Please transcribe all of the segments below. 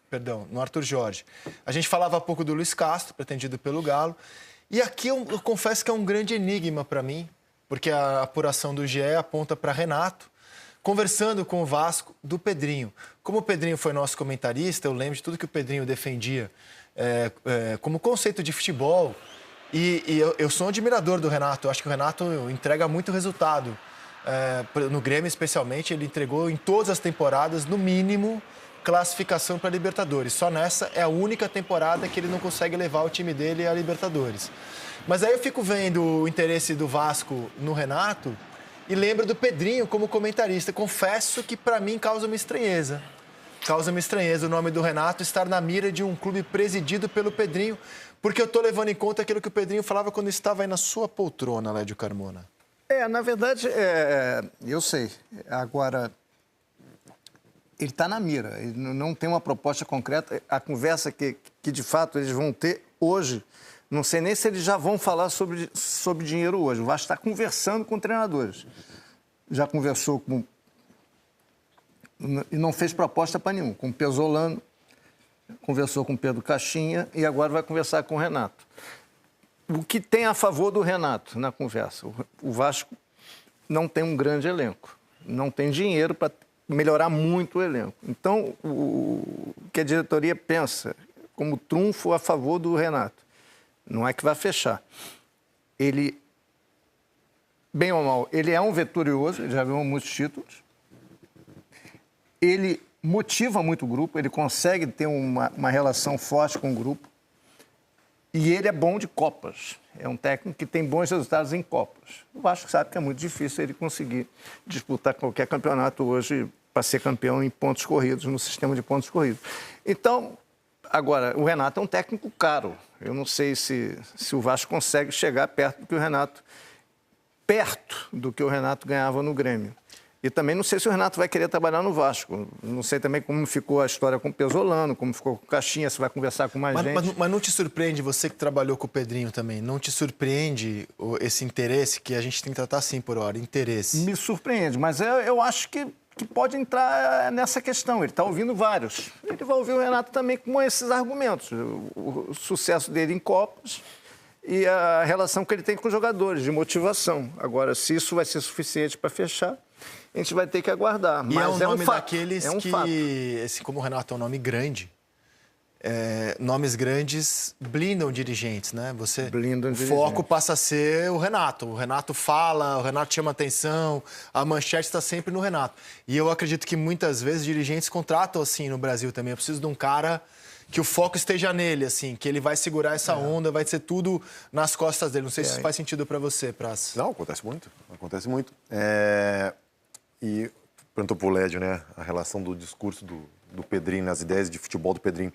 Perdão, no Arthur Jorge. A gente falava há pouco do Luiz Castro, pretendido pelo Galo. E aqui eu confesso que é um grande enigma para mim, porque a apuração do GE aponta para Renato, conversando com o Vasco, do Pedrinho. Como o Pedrinho foi nosso comentarista, eu lembro de tudo que o Pedrinho defendia como conceito de futebol. E eu sou um admirador do Renato. Eu acho que o Renato entrega muito resultado. No Grêmio, especialmente, ele entregou em todas as temporadas, no mínimo, classificação para Libertadores. Só nessa é a única temporada que ele não consegue levar o time dele à Libertadores. Mas aí eu fico vendo o interesse do Vasco no Renato e lembro do Pedrinho como comentarista. Confesso que, para mim, causa uma estranheza. Causa-me estranheza o nome do Renato estar na mira de um clube presidido pelo Pedrinho, porque eu estou levando em conta aquilo que o Pedrinho falava quando estava aí na sua poltrona, Lédio Carmona. Na verdade, eu sei. Agora, ele está na mira, ele não tem uma proposta concreta. A conversa que de fato eles vão ter hoje, não sei nem se eles já vão falar sobre dinheiro hoje. O Vasco está conversando com treinadores. Já conversou com... E não fez proposta para nenhum. Com o Pesolano, conversou com o Pedro Caixinha e agora vai conversar com o Renato. O que tem a favor do Renato na conversa? O Vasco não tem um grande elenco. Não tem dinheiro para melhorar muito o elenco. Então, o que a diretoria pensa como trunfo a favor do Renato, não é que vai fechar. Ele, bem ou mal, ele é um vitorioso, ele já ganhou muitos títulos. Ele motiva muito o grupo, ele consegue ter uma relação forte com o grupo. E ele é bom de Copas. É um técnico que tem bons resultados em Copas. O Vasco sabe que é muito difícil ele conseguir disputar qualquer campeonato hoje para ser campeão em pontos corridos, no sistema de pontos corridos. Então, agora, o Renato é um técnico caro. Eu não sei se o Vasco consegue chegar perto do que o Renato ganhava no Grêmio. E também não sei se o Renato vai querer trabalhar no Vasco. Não sei também como ficou a história com o Pesolano, como ficou com o Caixinha, se vai conversar com mais gente. Mas não te surpreende, você que trabalhou com o Pedrinho também, não te surpreende esse interesse, que a gente tem que tratar assim por hora, interesse? Me surpreende, mas eu acho que pode entrar nessa questão. Ele está ouvindo vários. Ele vai ouvir o Renato também com esses argumentos. O sucesso dele em Copas e a relação que ele tem com os jogadores, de motivação. Agora, se isso vai ser suficiente para fechar, a gente vai ter que aguardar. Mas é um nome daqueles que, como o Renato é um nome grande, nomes grandes blindam dirigentes, né? O foco passa a ser o Renato. O Renato fala, o Renato chama atenção, a manchete está sempre no Renato. E eu acredito que muitas vezes dirigentes contratam assim no Brasil também. Eu preciso de um cara que o foco esteja nele, assim, que ele vai segurar essa onda, vai ser tudo nas costas dele. Não sei se isso faz sentido para você, Praz. Não, acontece muito. Acontece muito. E perguntou para o Lédio, né, a relação do discurso do Pedrinho, nas ideias de futebol do Pedrinho.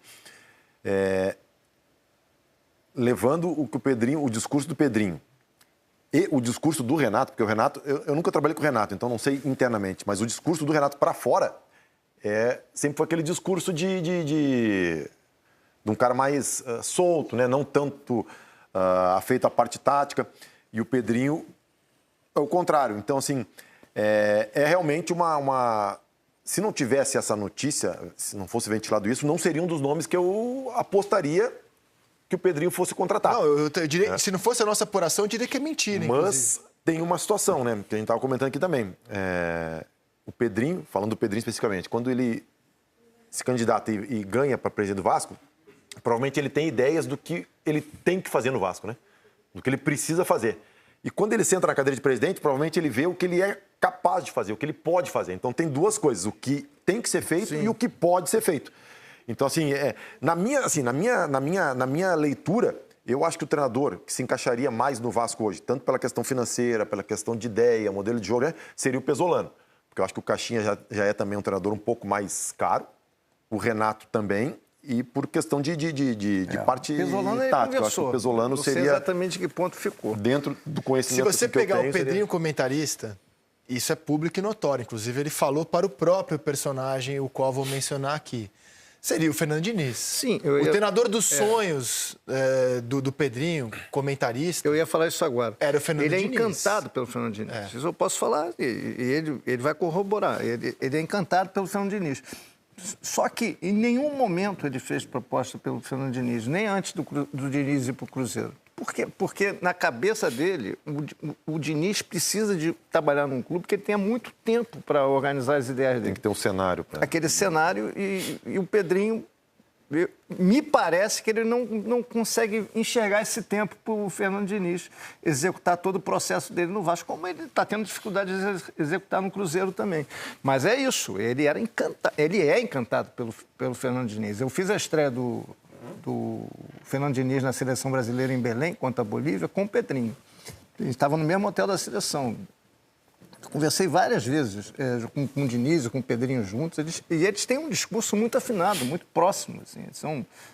Levando o discurso do Pedrinho e o discurso do Renato, porque o Renato, eu nunca trabalhei com o Renato, então não sei internamente, mas o discurso do Renato para fora sempre foi aquele discurso de um cara mais solto, né, não tanto afeito à parte tática, e o Pedrinho é o contrário. Então, assim, realmente uma... Se não tivesse essa notícia, se não fosse ventilado isso, não seria um dos nomes que eu apostaria que o Pedrinho fosse contratado. Não, eu diria, se não fosse a nossa apuração, eu diria que é mentira, Mas tem uma situação, né, que a gente estava comentando aqui também. O Pedrinho, falando do Pedrinho especificamente, quando ele se candidata e ganha para presidente do Vasco, provavelmente ele tem ideias do que ele tem que fazer no Vasco, né? Do que ele precisa fazer. E quando ele senta na cadeira de presidente, provavelmente ele vê o que ele é capaz de fazer, o que ele pode fazer. Então tem duas coisas, o que tem que ser feito e o que pode ser feito. Então, assim, na minha leitura, eu acho que o treinador que se encaixaria mais no Vasco hoje, tanto pela questão financeira, pela questão de ideia, modelo de jogo, seria o Pesolano. Porque eu acho que o Caixinha já é também um treinador um pouco mais caro, o Renato também, e por questão de parte tática. Eu acho que o Pesolano seria... Não sei exatamente que ponto ficou. Dentro do conhecimento. Se você pegar o Pedrinho comentarista, isso é público e notório. Inclusive, ele falou para o próprio personagem, o qual vou mencionar aqui. Seria o Fernando Diniz. Sim. O treinador dos sonhos do Pedrinho, comentarista... Eu ia falar isso agora. Era o Fernando Diniz. Ele é encantado pelo Fernando Diniz. Isso eu posso falar, e ele vai corroborar. Ele é encantado pelo Fernando Diniz. Só que em nenhum momento ele fez proposta pelo Fernando Diniz, nem antes do Diniz ir para o Cruzeiro. Por quê? Porque na cabeça dele, o Diniz precisa de trabalhar num clube que ele tenha muito tempo para organizar as ideias dele. Tem que ter um cenário. Aquele cenário e o Pedrinho, me parece que ele não consegue enxergar esse tempo para o Fernando Diniz executar todo o processo dele no Vasco, como ele está tendo dificuldade de executar no Cruzeiro também. Mas é isso, ele é encantado pelo Fernando Diniz. Eu fiz a estreia do Fernando Diniz na seleção brasileira em Belém, contra a Bolívia, com o Pedrinho. Ele estava no mesmo hotel da seleção. Conversei várias vezes com o Diniz, com o Pedrinho juntos, e eles têm um discurso muito afinado, muito próximo. Assim,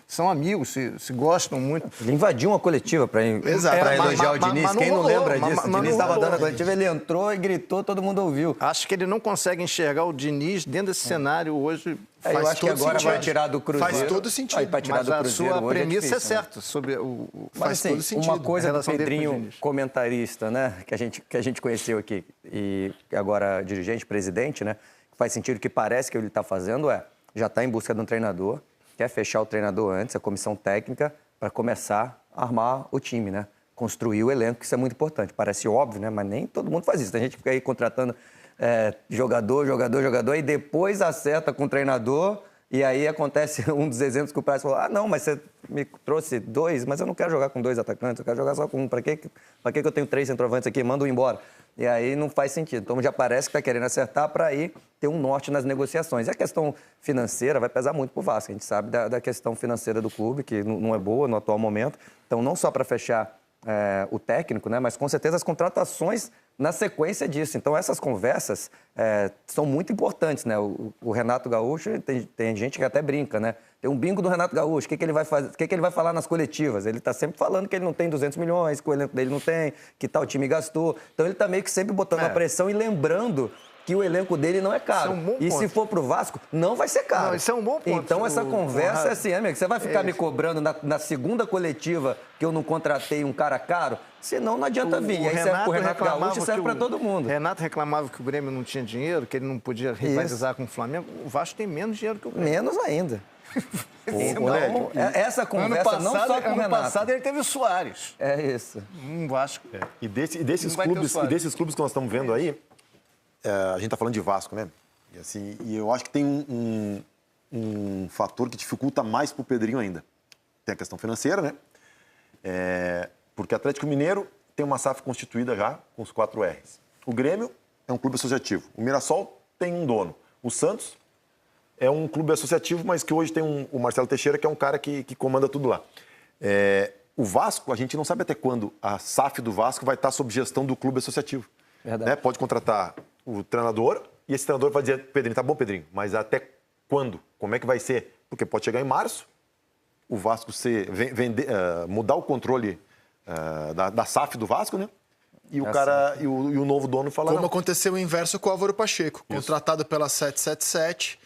são amigos, se gostam muito. Ele invadiu uma coletiva para elogiar o Diniz. Quem não lembra disso? O Diniz estava dando a coletiva, ele entrou e gritou, todo mundo ouviu. Acho que ele não consegue enxergar o Diniz dentro desse cenário hoje. Eu acho que agora vai tirar do Cruzeiro. Faz todo sentido. Mas a sua premissa é certa sobre o... Faz todo sentido. Uma coisa do Pedrinho, comentarista, né, que a gente conheceu aqui, e agora dirigente, presidente, né, faz sentido, que parece que ele está fazendo já está em busca de um treinador, quer fechar o treinador antes, a comissão técnica, para começar a armar o time, né, construir o elenco, que isso é muito importante. Parece óbvio, né, mas nem todo mundo faz isso. Tem gente que fica aí contratando jogador, e depois acerta com o treinador, e aí acontece um dos exemplos que o Prazo falou, não, mas você me trouxe 2, mas eu não quero jogar com 2 atacantes, eu quero jogar só com um. Para que eu tenho 3 centroavantes aqui? Manda um embora. E aí não faz sentido. Então já parece que está querendo acertar para aí ter um norte nas negociações. E a questão financeira vai pesar muito para o Vasco. A gente sabe da questão financeira do clube, que não é boa no atual momento. Então, não só para fechar o técnico, né, mas com certeza as contratações na sequência disso. Então, essas conversas são muito importantes, né? O Renato Gaúcho, tem gente que até brinca, né? Tem um bingo do Renato Gaúcho, o que ele vai fazer, o que ele vai falar nas coletivas? Ele está sempre falando que ele não tem 200 milhões, que o elenco dele não tem, que tal time gastou. Então, ele está meio que sempre botando a pressão e lembrando que o elenco dele não é caro. E se for pro Vasco, não vai ser caro. Não, isso é um bom ponto. Então, essa conversa é assim, amigo, você vai ficar me cobrando na segunda coletiva que eu não contratei um cara caro? Senão não adianta vir. E aí serve pro Renato Gaúcho e serve para todo mundo. Renato reclamava que o Grêmio não tinha dinheiro, que ele não podia rivalizar com o Flamengo. O Vasco tem menos dinheiro que o Grêmio. Menos ainda. Então, essa conversa não só com o Renato. Ano passado ele teve o Soares. É isso. Vasco. E desses clubes que nós estamos vendo aí, a gente está falando de Vasco, né? E eu acho que tem um fator que dificulta mais para o Pedrinho ainda. Tem a questão financeira, né? Porque o Atlético Mineiro tem uma SAF constituída já, com os 4 R's. O Grêmio é um clube associativo. O Mirassol tem um dono. O Santos é um clube associativo, mas que hoje tem o Marcelo Teixeira, que é um cara que comanda tudo lá. O Vasco, a gente não sabe até quando a SAF do Vasco vai estar sob gestão do clube associativo. Né? Pode contratar o treinador e esse treinador vai dizer, Pedrinho, tá bom, Pedrinho, mas até quando? Como é que vai ser? Porque pode chegar em março, o Vasco mudar o controle da SAF do Vasco, né? E o cara e o novo dono fala Como aconteceu o inverso com o Álvaro Pacheco, contratado pela 777.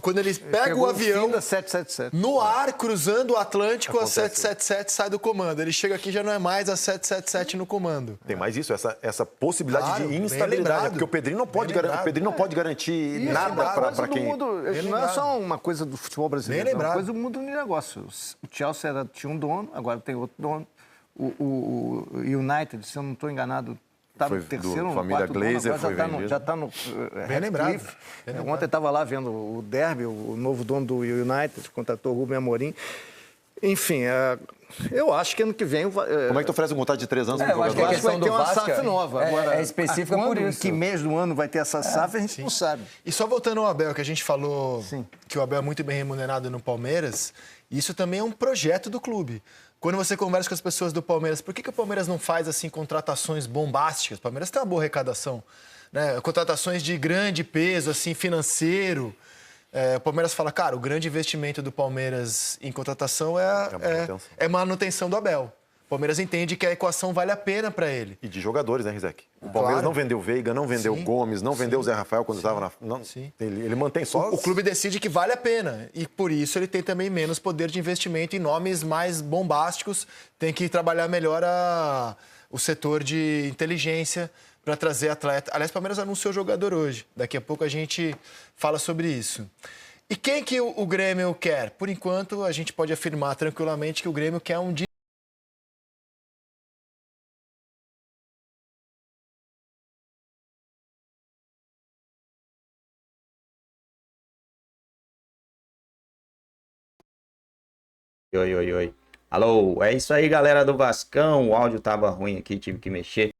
Quando ele pega o avião da 777. no ar, cruzando o Atlântico, a 777 sai do comando. Ele chega aqui, já não é mais a 777 no comando. Tem mais isso, essa possibilidade de instabilidade. Né? Porque o Pedrinho não pode garantir nada para quem... Não é só uma coisa do futebol brasileiro, é uma coisa do mundo do negócio. O Chelsea tinha um dono, agora tem outro dono. O United, se eu não estou enganado, está no terceiro ou no quarto dono, já está no... Bem lembrado. Ontem estava lá vendo o Derby, o novo dono do United, contratou o Rubem Amorim. Enfim, eu acho que ano que vem... Como é que tu oferece um contrato de 3 anos para o jogador? Eu acho que vai ter uma SAF nova. Agora, é específica por isso. Que mês do ano vai ter essa SAF, a gente não sabe. E só voltando ao Abel, que a gente falou que o Abel é muito bem remunerado no Palmeiras, isso também é um projeto do clube. Quando você conversa com as pessoas do Palmeiras, por que o Palmeiras não faz assim contratações bombásticas? O Palmeiras tem uma boa arrecadação, né? Contratações de grande peso, assim, financeiro. O Palmeiras fala, cara, o grande investimento do Palmeiras em contratação é manutenção do Abel. O Palmeiras entende que a equação vale a pena para ele. E de jogadores, né, Rizek? O Palmeiras não vendeu o Veiga, não vendeu o Gomes, não vendeu o Zé Rafael quando estava na... Não, ele mantém só... O clube decide que vale a pena. E por isso ele tem também menos poder de investimento em nomes mais bombásticos. Tem que trabalhar melhor o setor de inteligência. para trazer atleta. Aliás, o Palmeiras anunciou jogador hoje. Daqui a pouco a gente fala sobre isso. E quem que o Grêmio quer? Por enquanto, a gente pode afirmar tranquilamente que o Grêmio quer um Oi, oi, oi. Alô, é isso aí, galera do Vascão. O áudio tava ruim aqui, tive que mexer.